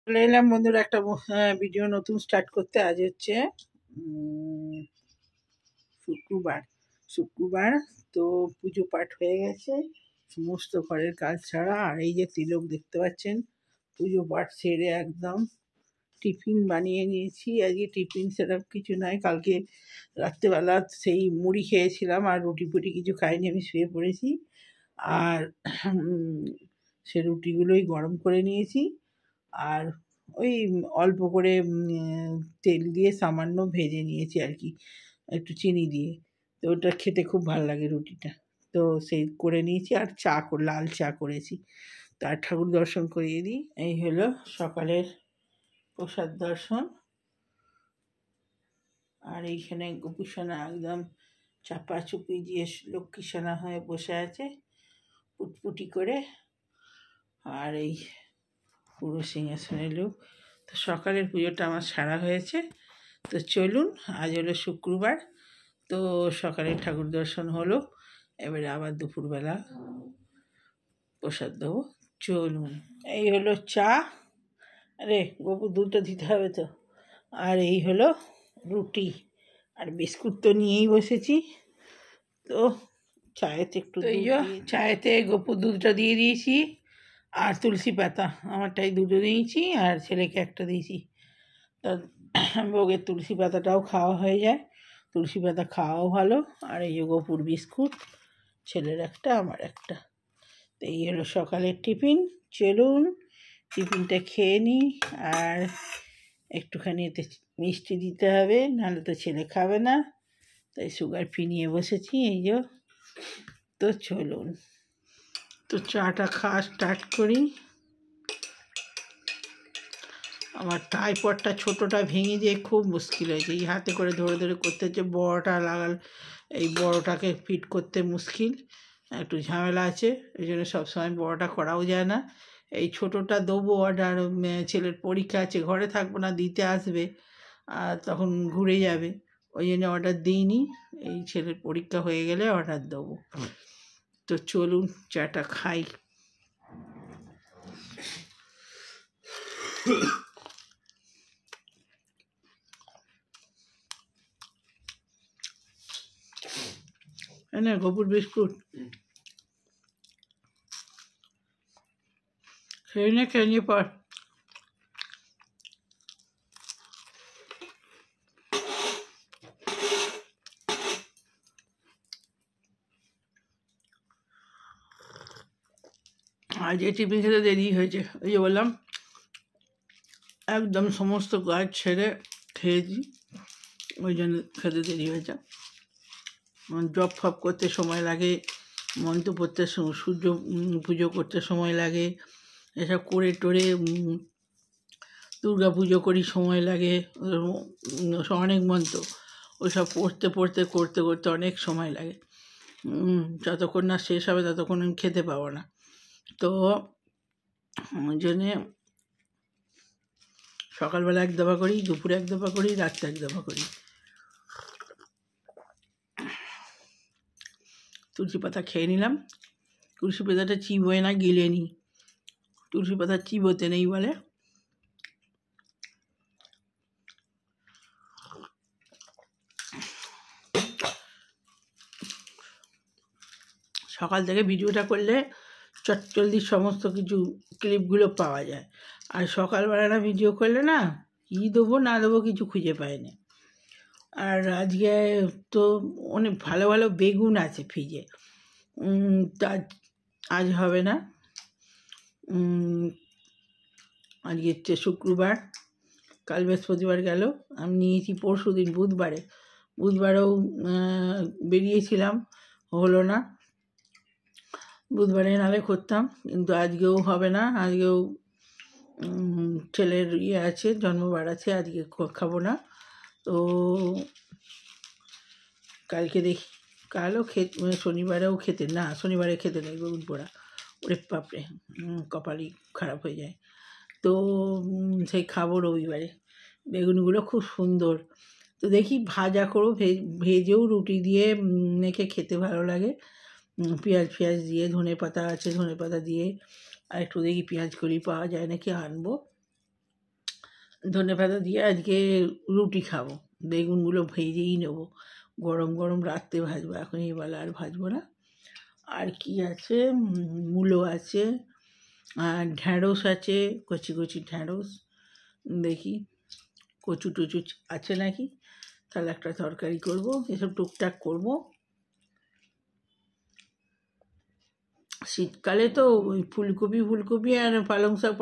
চলে এলাম বন্ধুরা একটা ভিডিও নতুন স্টার্ট করতে। আজ হচ্ছে শুক্রবার। শুক্রবার তো পুজো পাঠ হয়ে গেছে, সমস্ত ঘরের কাজ ছাড়া। আর এই যে তিলক দেখতে পাচ্ছেন, পুজো পাঠ সেরে একদম টিফিন বানিয়ে নিয়েছি। আজকে টিফিন সেরকম কিছু নাই, কালকে রাত্রেবেলা সেই মুড়ি খেয়েছিলাম আর রুটি ফুটি কিছু খাইনি, আমি শুয়ে পড়েছি। আর সে রুটিগুলোই গরম করে নিয়েছি আর ওই অল্প করে তেল দিয়ে সামান্য ভেজে নিয়েছি আর কি, একটু চিনি দিয়ে। তো ওটা খেতে খুব ভালো লাগে রুটিটা, তো সেই করে নিয়েছি। আর লাল চা করেছি। তার ঠাকুর দর্শন করিয়ে দিই। এই হলো সকালের প্রসাদ দর্শন। আর এইখানে গোপুসোনা একদম চাপাচুপি দিয়ে লক্ষ্মীসোনা হয়ে বসে আছে পুটপুটি করে। আর এই পুরো সিংহাসনের লোক। তো সকালের পুজোটা আমার সারা হয়েছে। তো চলুন, আজ হলো শুক্রবার, তো সকালে ঠাকুর দর্শন হলো। এবারে আবার দুপুরবেলা প্রসাদ দেবো। চলুন, এই হলো চা। আরে গপু দুধটা দিতে হবে তো। আর এই হলো রুটি আর বিস্কুট তো নিয়েই বসেছি। তো চায়েতে একটু চায়েতে গপু দুধটা দিয়ে দিয়েছি আর তুলসী পাতা আমারটাই দুটো দিয়েছি আর ছেলেকে একটা দিয়েছি। তা ভোগের তুলসী পাতাটাও খাওয়া হয়ে যায়, তুলসী পাতা খাওয়াও ভালো। আর এই যে গোপুর বিস্কুট, ছেলের একটা আমার একটা। তো এই হলো সকালের টিফিন। চলুন টিফিনটা খেয়ে নিই। আর একটুখানি এতে মিষ্টি দিতে হবে, নাহলে তো ছেলে খাবে না, তাই সুগার ফ্রি নিয়ে বসেছি। এই যে, তো চলুন তো চাটা খাওয়া স্টার্ট করি। আমার ট্রাইপডটা ছোটোটা ভেঙে দিয়ে খুব মুশকিল হয়েছে, এই হাতে করে ধরে ধরে করতে হচ্ছে। বড়োটা লাগাল, এই বড়োটাকে ফিট করতে মুশকিল, একটু ঝামেলা আছে, এই জন্য সবসময় বড়োটা করাও যায় না। এই ছোটোটা দেবো অর্ডার, ছেলের পরীক্ষা আছে, ঘরে থাকবো না, দিতে আসবে আর তখন ঘুরে যাবে, ওই জন্য অর্ডার দিইনি। এই ছেলের পরীক্ষা হয়ে গেলে অর্ডার দেবো। তো চলুন চাটা খাই। না গোপুর বিস্কুট খেয়ে নিয়ে পর। আজ এই টিফিন খেতে দেরি হয়েছে, ওই যে বললাম একদম সমস্ত কাজ ছেড়ে খেয়েছি, ওই জন্য খেতে দেরি হয়েছে। জব ফব করতে সময় লাগে, মন্ত্র পড়তে, সূর্য পুজো করতে সময় লাগে, এসব করে টোরে দুর্গা পুজো করি সময় লাগে, অনেক মন্ত্র ওইসব পড়তে পড়তে করতে করতে অনেক সময় লাগে। যতক্ষণ না শেষ হবে ততক্ষণ আমি খেতে পাবো না। তো ওই জন্যে সকালবেলা এক দফা করি, দুপুরে এক দফা করি, রাত্রে এক দফা করি। তুলসী পাতা খেয়ে নিলাম। তুলসী পাতাটা চিবোয় না, গিলে নিই। তুলসী পাতা চিবোতে নেই বলে। সকাল থেকে ভিডিওটা করলে চটজলদি সমস্ত কিছু ক্লিপগুলো পাওয়া যায়। আর সকালবেলা ভিডিও করলে না, কী দেবো না দেবো কিছু খুঁজে পাই না। আর আজকে তো অনেক ভালো ভালো বেগুন আছে ফ্রিজে, তা আজ হবে না। আজকে হচ্ছে শুক্রবার, কাল বৃহস্পতিবার গেল, আমি নিয়েছি পরশু দিন বুধবারেও বেরিয়েছিলাম, হলো না। বুধবারে নালে করতাম, কিন্তু আজকেও হবে না। আজকেও ছেলের ইয়ে আছে, জন্মবার আছে, আজকে খাবো না। তো কালকে দেখি, কালও শনিবারেও খেতে না, শনিবারে খেতে নেই বেগুন পোড়া, ওরে বাপরে কপালই খারাপ হয়ে যায়। তো সেই খাবো রবিবারে। বেগুনগুলো খুব সুন্দর, তো দেখি ভাজা করো, ভেজেও রুটি দিয়ে মেখে খেতে ভালো লাগে। পেঁয়াজ দিয়ে, ধনে পাতা আছে, ধনে পাতা দিয়ে আর একটু দেখি পেঁয়াজ কলি পাওয়া যায় নাকি, আনবো। ধনেপাতা দিয়ে আজকে রুটি খাবো। বেগুনগুলো ভেজেই নেবো, গরম গরম রাত্রে ভাজবো, এখন এই বেলা আর ভাজবো না। আর কি আছে, মূলো আছে, আর ঢ্যাঁড়স আছে, কচি কচি ঢ্যাঁড়স। দেখি কচু টচু আছে নাকি, তাহলে একটা তরকারি করব, এসব টুকটাক করব। শীতকালে তো ওই ফুলকপি আর পালং শাক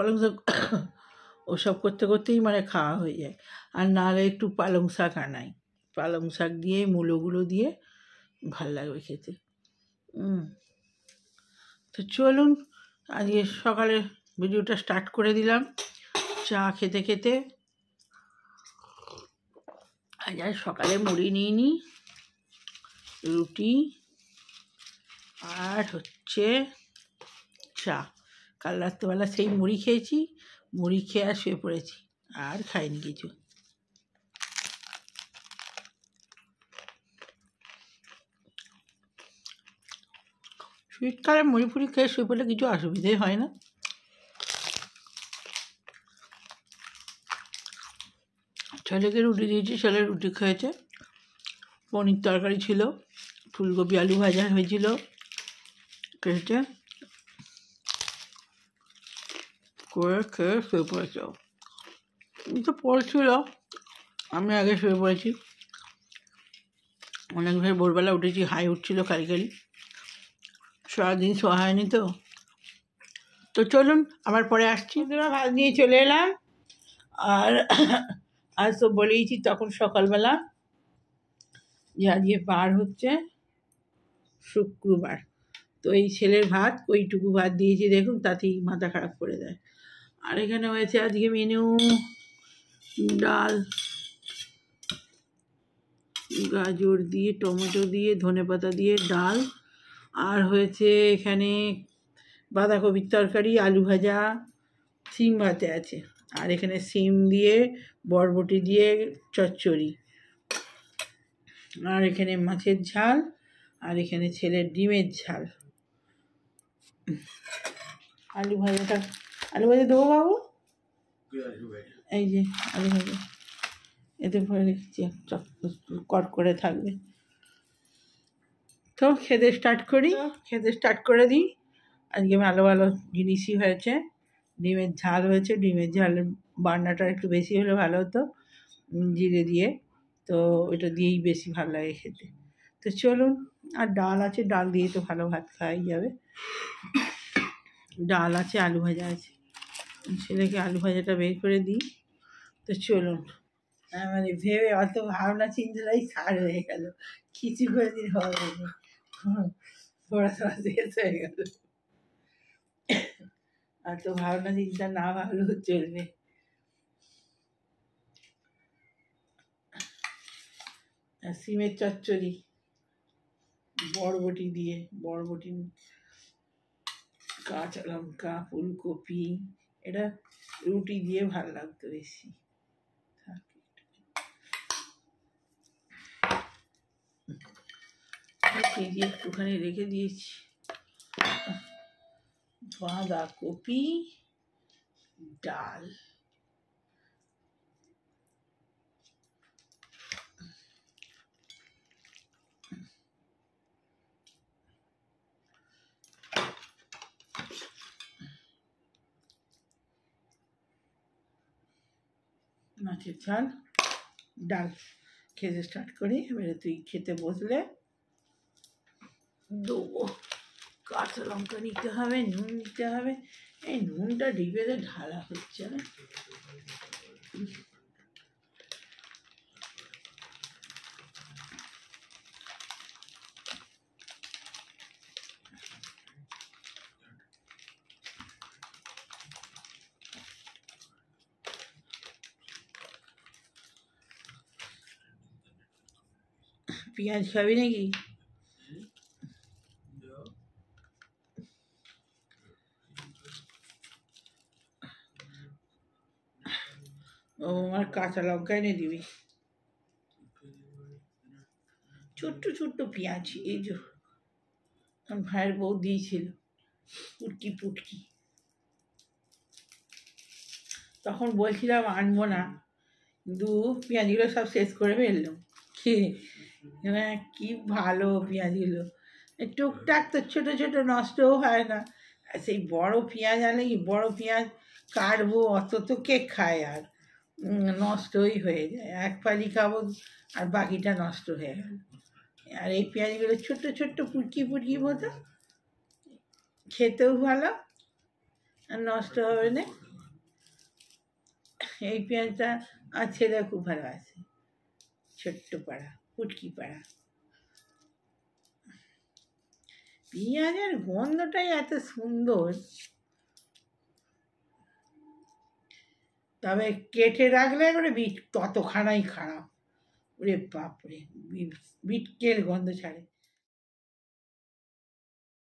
ওসব করতে করতেই মানে খাওয়া হয়ে যায়। আর নাহলে একটু পালং শাক আনাই, পালং শাক দিয়ে মূলোগুলো দিয়ে ভাল লাগবে খেতে। তো চলুন আজকে সকালে ভিডিওটা স্টার্ট করে দিলাম চা খেতে খেতে। আজ সকালে মুড়ি নিয়ে নিই, রুটি আর হচ্ছে চা। কাল রাত্রেবেলা সেই মুড়ি খেয়েছি, মুড়ি খেয়ে আর শুয়ে পড়েছি, আর খাইনি কিছু। শীতকালে মুড়ি ফুড়ি খেয়ে শুয়ে পড়লে কিছু অসুবিধাই হয় না। ছেলেকে রুটি দিয়েছি, ছেলে রুটি খেয়েছে। পনির তরকারি ছিল, ফুলকপি আলু ভাজা হয়েছিল, খেয়েছে, করে খেয়ে শুয়ে পড়েছে। তো পড়ছিল, আমি আগে শুয়ে পড়েছি। অনেক ভোরবেলা উঠেছি, হাই উঠছিল কালি সারাদিন শোয়া হয়নি তো। তো চলুন আবার পরে আসছি। ভাত নিয়ে চলে এলাম। আর আজ তো বলেইছি তখন সকালবেলা যে আজকে বার হচ্ছে শুক্রবার, তো এই ছেলের ভাত ওইটুকু ভাত দিয়েছি দেখুন, তাতেই মাথা খারাপ করে দেয়। আর এখানে হয়েছে আজকে মেনু ডাল, গাজর দিয়ে, টমেটো দিয়ে, ধনেপাতা দিয়ে ডাল, আর হয়েছে এখানে বাঁধাকপির তরকারি, আলু ভাজা, সিম ভাতে আছে, আর এখানে সিম দিয়ে বরবটি দিয়ে চচ্চড়ি, আর এখানে মাছের ঝাল, আর এখানে ছেলের ডিমের ঝাল। আলু ভাজা দেবো বাবু, এই যে আলু ভাজা এতে ভরে রেখেছি, কট করে থাকবে। তো খেতে স্টার্ট করে দিই। আজকে ভালো ভালো জিনিসই হয়েছে। ডিমের ঝাল হয়েছে, ডিমের ঝালের বান্নাটা একটু বেশি হলে ভালো হতো জিরে দিয়ে, তো এটা দিয়েই বেশি ভালো লাগে খেতে। তো চলুন, আর ডাল আছে, ডাল দিয়ে তো ভালো ভাত খাওয়াই যাবে। ডাল আছে, আলু ভাজা আছে, ছেলেকে আলু ভাজাটা বের করে দিই। তো চলুন, মানে ভেবে অত ভাবনা চিন্তাটাই সার হয়ে গেল, কিছু করে দিন হবে না, পড়াশোনা শেষ হয়ে গেল। অত ভাবনা চিন্তা না ভাবলেও চলবে। সিমের চচ্চড়ি, বরবটি দিয়ে, বরবটি, কাঁচা লঙ্কা, ফুলকপি, এটা রুটি দিয়ে ভালো লাগতো বেশি। একটুখানি রেখে দিয়েছি। বাঁধাকপি ডাল, মাছের ঝাল, ডাল খেতে স্টার্ট করি। এবারে তুই খেতে বসলে দেবো। কাঁচা লঙ্কা নিতে হবে, নুন নিতে হবে। এই নুনটা ডিবেতে ঢালা হচ্ছে না। পেঁয়াজ খাবি নাকি? ও আমার কাঁচা লঙ্কা এনে দিবি, ছোট্ট ছোট্ট পেঁয়াজ। এই যে আমার ভাইয়ের বউ দিয়েছিল, পুটকি। তখন বলছিলাম আনবো না, কিন্তু পেঁয়াজগুলো সব শেষ করে ফেললো। কি ভালো পেঁয়াজগুলো, টুকটাক তো ছোটো ছোটো নষ্টও হয় না। আর সেই বড় পেঁয়াজ আনলে কি, বড় পেঁয়াজ কাটবো, অত তো কে খায়, আর নষ্টই হয়ে যায়, এক ফালি খাবো আর বাকিটা নষ্ট হয়ে গেল। আর এই পেঁয়াজগুলো ছোট্ট ছোট্ট পুটকি পুটকি মতো, খেতেও ভালো আর নষ্ট হবে না। এই পেঁয়াজটা আর ছেলে খুব ভালোবাসে, ছোট্ট পাড়া পুটকি পাড়া। পেঁয়াজের গন্ধটাই এত সুন্দর, তবে কেটে রাখলে একবারে বিট ততখানাই খারাপ। ওরে বাপরে, বিটকেল গন্ধ ছাড়ে।